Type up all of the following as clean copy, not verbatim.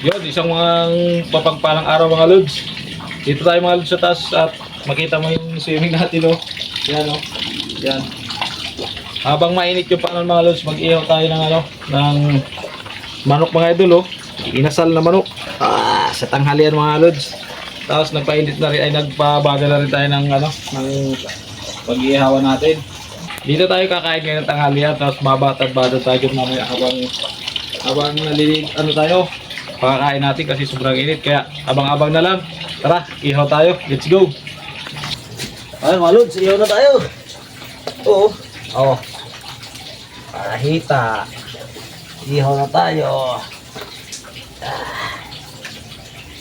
Yun, isang mga mapagpalang araw mga lods. Dito tayo mga lods sa taas at makita mo yung swimming natin, oh. Yan, oh. Yan. Habang mainit yung panahon mga lods, mag-ihaw tayo ng ng manok mga idol, oh. Inasal na manok. Sa tanghalian mga lods. Tapos nagpainit na rin, ay nagpabagal na rin tayo ng ng pag-ihawan natin. Dito tayo kakain ngayon ng tanghalian, tapos babatad-batad tayo mamaya habang nalilig tayo. Pakakain natin kasi sobrang init, kaya abang-abang na lang. Tara, ihaw tayo. Let's go. Ayun mga lods, ihaw na tayo. Oo. Oo. Parahita. Ihaw na tayo.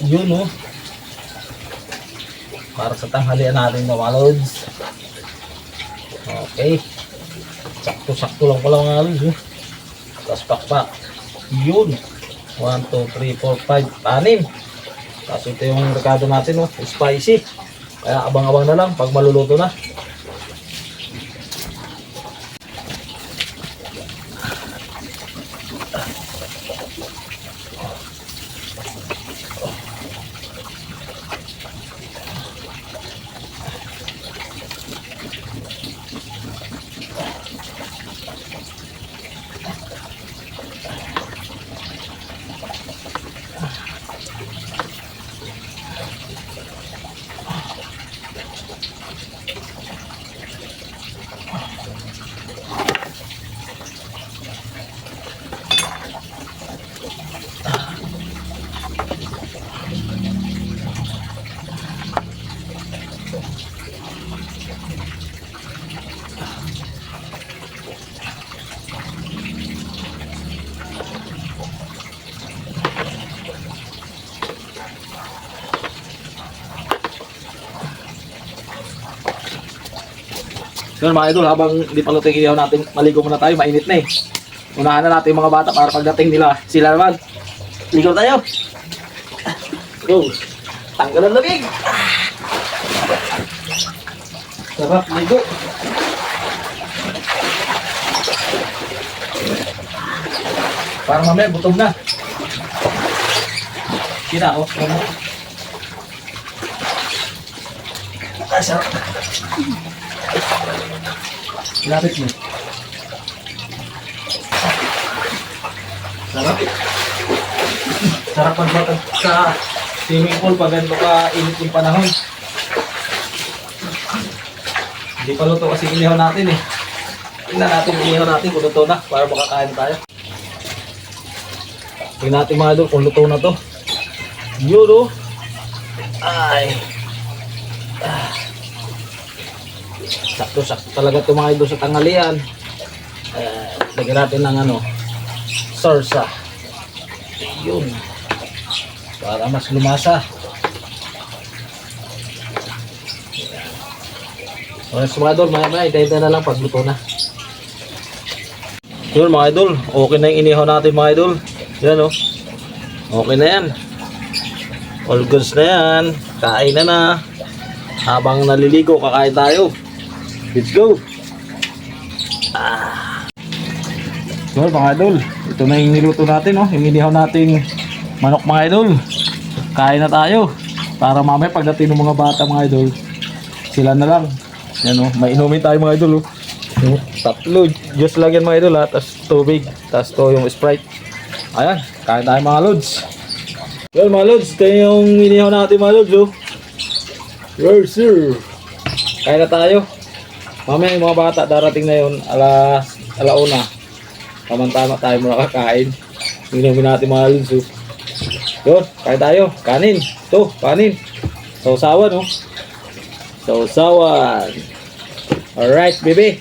Yun, oh. Para sa tanghalian natin mga lods. Okay. Sakto-sakto lang pala mga lods, oh. Tapos pakpak. Yun. 1, 2, 3, 4, 5, 6. Tapos ito yung rekado natin, oh, spicy. Kaya abang-abang na lang pag maluluto na. Yun mga idol, habang di pa luto yung ihaw natin, maligo muna tayo, mainit na eh. Unahan na natin yung mga bata para pagdating nila, sila naman. Ligaw tayo. Go. Tanggal ang lamig. Sarap ligo. Para mamaya gutom na. Sina, oh. Sarap. Lapit mo. Sarap. Sarap magbatag sa swimming pool pag ganito ka init yung panahon. Hindi pa luto kasi inihaw natin eh. Tingnan natin inihaw natin kung luto na para makakain tayo. Tingnan natin mga idol kung luto na to. Yun, oh. Ay. Sakto-sakto talaga ito mga idol sa tanghalian. Lagyan natin ng sarsa. Yun. Para mas lumasa. So mga idol, maya-maya itayin na lang pag luto na. Yun mga idol, okay na yung inihaw natin mga idol. Yan, oh. Okay na yan. All goods na yan. Kain na. Habang naliligo, kakain tayo. Let's go! So mga idol, ito na yung niluto natin, oh. Yung inihaw nating manok mga idol. Kain na tayo. Para mamaya pagdating ng mga bata mga idol, sila na lang. Yan, oh. May inumin tayo mga idol, oh. Yung tatlo, just lang yan mga idol, ha. Tapos tubig, tapos to yung Sprite. Ayan, kain tayo mga lods. Well mga lods, ito yung inihaw natin mga lods, oh. Yes sir. Kain na tayo. Mamaya yung mga bata darating na yun, alauna. Tama-tama tayo muna kakain. Inumin natin mga lunso. Yun, kain tayo. Kanin. Ito, kanin. Sausawan, oh. Sausawan. Alright, baby.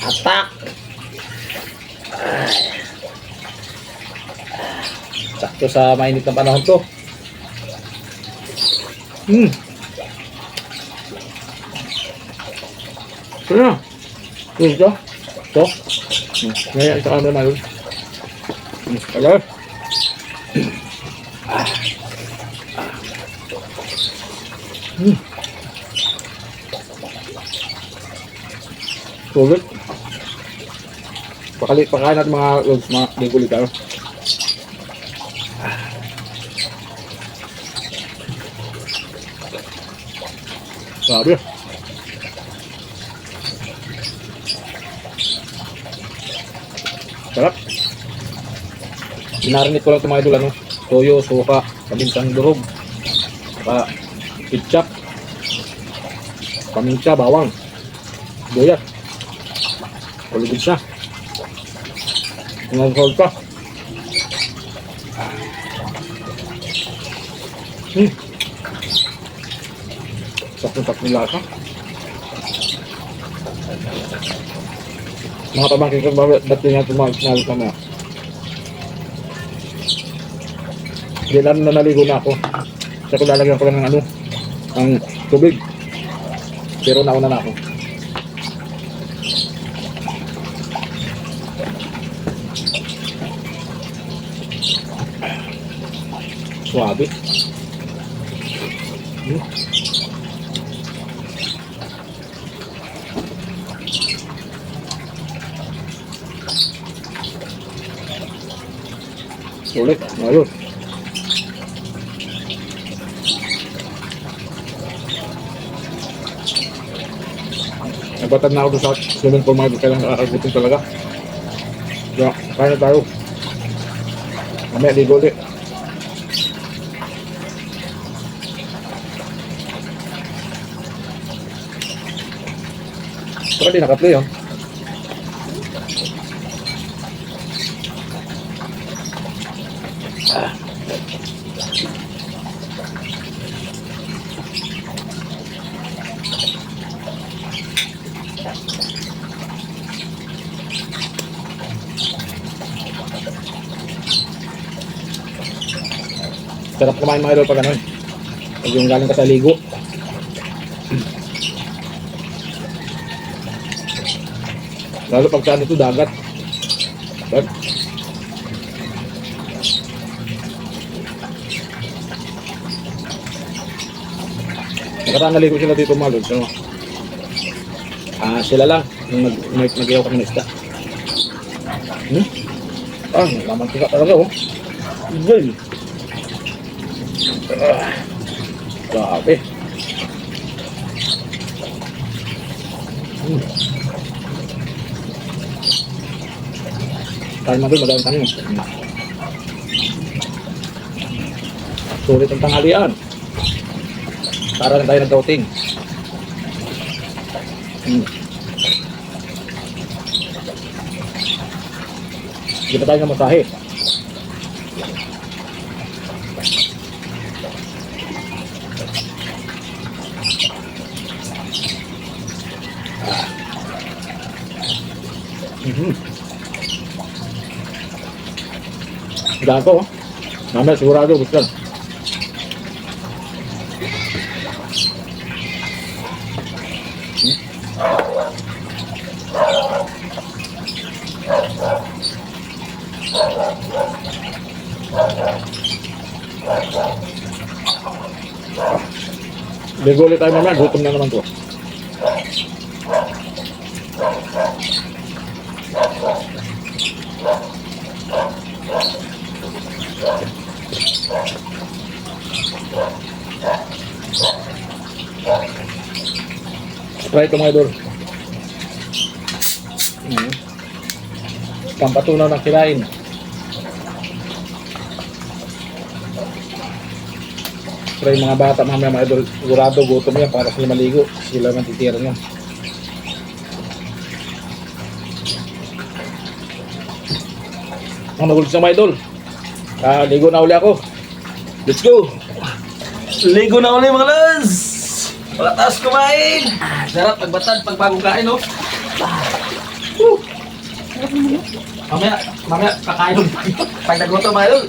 Atak. Sakto sa mainit na panahon to. Ano na? Ito? Ito? Ngayon, ito ano na yun? Hello? Sulit. Pakain natin mga lods, mga lingkulit. Sabi. Sarap. Binarinit ko lang ito mga idol, ano? Toyo, suka, paminsang durog, saka ketchup, paminta, bawang, sibuyas. Kuligid siya. Nag-hold pa. Sakto-sakto yung lasa. Mga pamangkin ko, ba't din natin mahal ka na? Hindi lang na naligo na ako. Kasi ko lalagyan ko lang ng ano, ng tubig. Pero nauna na ako. Suabe. Sulit, ayos. Nagbatad na ako doon sa swimming pool mga kailang nakakagutin talaga. Kaya, kaya na tayo. Mamaya ligo ulit. Saka di naka-play yun. Sarap kumain mga idol pag ano. Pag yung galing ka sa ligo. Lalo pag saan ito dagat. But, nakaraan naligo sila dito mga idol. So, sila lang yung nag-iyaw kami ng isda. Nagmamantika talaga oh. Well. Grabe. Tayo na doon, madaming tayo. Sulit ang tanghalian. Para na tayo nag-outing. Hindi pa tayo na masahe. Daan ko, mamaya sigurado gusto. Ligo ulit tayo mamaya, gutom na naman to. Try ito mga idol. Pampatunaw ng kinain. Try mga bata mga idol. Sigurado gutom yan para sila maligo. Sila matitira yan. Ang nagulit sa mga idol. Ligo na uli ako. Let's go! Ligo na uli mga lads! Wala taas kumain! Sarap pagbatad pag bagong kain oh. Mamaya kakain ulit tayo. Pag nagutom mga idol.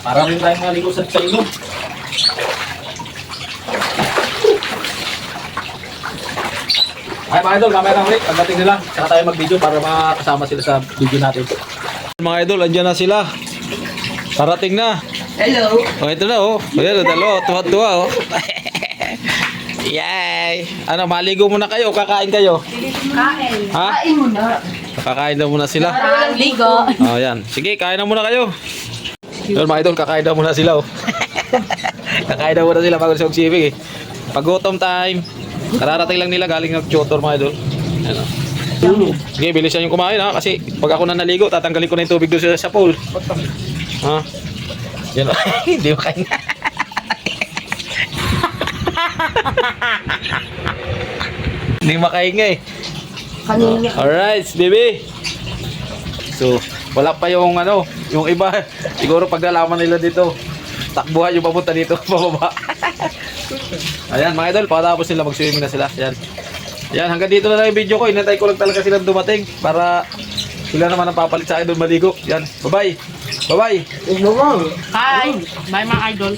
Para rin tayong maligo sa ilog. Ay mga idol, mamaya na ulit. Pagdating nila, saka tayo mag-video para makasama sila sa video natin. Mga idol, andyan na sila. Parating na. Hello. Oh, ito na oh. Ayan, dalawa. Tuwa-tuwa oh. Yay! Ano, maligo muna kayo, kakain kayo. Kain. Ha? Kain mo na. Kakain daw muna sila. Walang ligo. Oh, yan. Sige, kain na muna kayo. Yun mga idol, kakain na muna sila oh. Kakain na muna sila bago sa swimming eh. Pag gutom time, kararating lang nila galing nag-tutor mga idol. Yan oh. Sige, bilisan yung kumain ha. Kasi pag ako na naligo, tatanggalin ko na yung tubig doon sa pool. Ha? Yan oh. Hindi makain. Hindi makahinga eh. Kanina. Alright, baby. So, wala pa yung ano, yung iba. Siguro pag nalaman nila dito, takbuhan yung papunta dito, pababa. Ayan, mga idol, pagkatapos nila mag-swimming na sila. Ayan. Ayan, hanggang dito na lang yung video ko. Inantay ko lang talaga silang dumating para sila naman ang papalit sa akin doon maligo. Yan, bye-bye. Bye-bye. Hi! Bye mga idol.